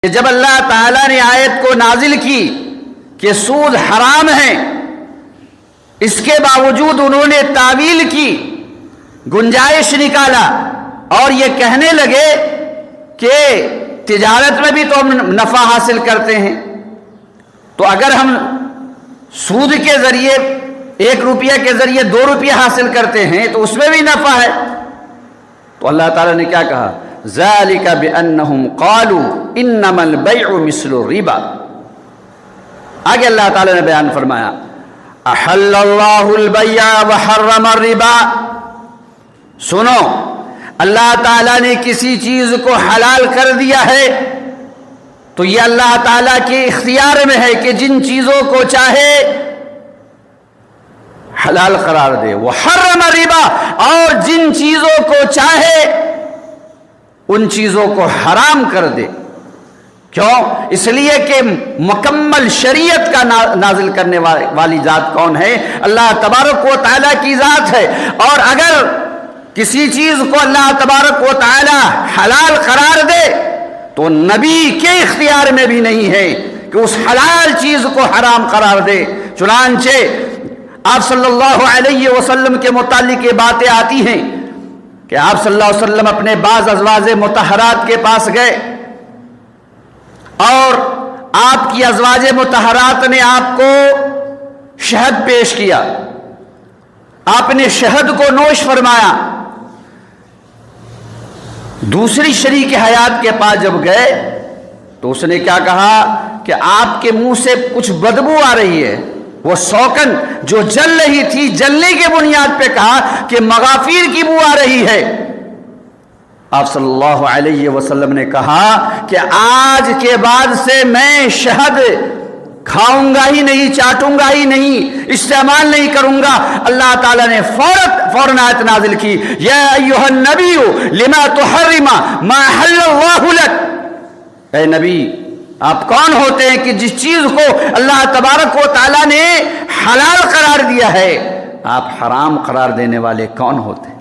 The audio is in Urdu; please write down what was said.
کہ جب اللہ تعالیٰ نے آیت کو نازل کی کہ سود حرام ہے، اس کے باوجود انہوں نے تعویل کی، گنجائش نکالا اور یہ کہنے لگے کہ تجارت میں بھی تو ہم نفع حاصل کرتے ہیں، تو اگر ہم سود کے ذریعے 1 روپیہ کے ذریعے 2 روپیہ حاصل کرتے ہیں تو اس میں بھی نفع ہے۔ تو اللہ تعالیٰ نے کیا کہا؟ ذَلِكَ بِأَنَّهُمْ قَالُوا إِنَّمَا الْبَيْعُ مِثْلُ الرِّبَا۔ آگے اللہ تعالیٰ نے بیان فرمایا أَحَلَّ اللَّهُ الْبَيْعَ وَحَرَّمَ الرِّبَا۔ سنو، اللہ تعالیٰ نے کسی چیز کو حلال کر دیا ہے تو یہ اللہ تعالیٰ کے اختیار میں ہے کہ جن چیزوں کو چاہے حلال قرار دے، وحرم الربا، اور جن چیزوں کو چاہے ان چیزوں کو حرام کر دے۔ کیوں؟ اس لیے کہ مکمل شریعت کا نازل کرنے والی ذات کون ہے؟ اللہ تبارک و تعالیٰ کی ذات ہے، اور اگر کسی چیز کو اللہ تبارک و تعالیٰ حلال قرار دے تو نبی کے اختیار میں بھی نہیں ہے کہ اس حلال چیز کو حرام قرار دے۔ چنانچہ آپ صلی اللہ علیہ وسلم کے متعلق یہ باتیں آتی ہیں کہ آپ صلی اللہ علیہ وسلم اپنے بعض ازواج مطہرات کے پاس گئے اور آپ کی ازواج مطہرات نے آپ کو شہد پیش کیا، آپ نے شہد کو نوش فرمایا۔ دوسری شریک حیات کے پاس جب گئے تو اس نے کیا کہا کہ آپ کے منہ سے کچھ بدبو آ رہی ہے۔ وہ سوکن جو جل رہی تھی، جلنے کے بنیاد پہ کہا کہ مغافیر کی بو آ رہی ہے۔ آپ صلی اللہ علیہ وسلم نے کہا کہ آج کے بعد سے میں شہد کھاؤں گا ہی نہیں، چاٹوں گا ہی نہیں، استعمال نہیں کروں گا۔ اللہ تعالیٰ نے فوراً آیت نازل کی، یا ایھا النبی لما تحرم ما احل اللہ لک۔ اے نبی، آپ کون ہوتے ہیں کہ جس چیز کو اللہ تبارک و تعالیٰ نے حلال قرار دیا ہے آپ حرام قرار دینے والے کون ہوتے ہیں؟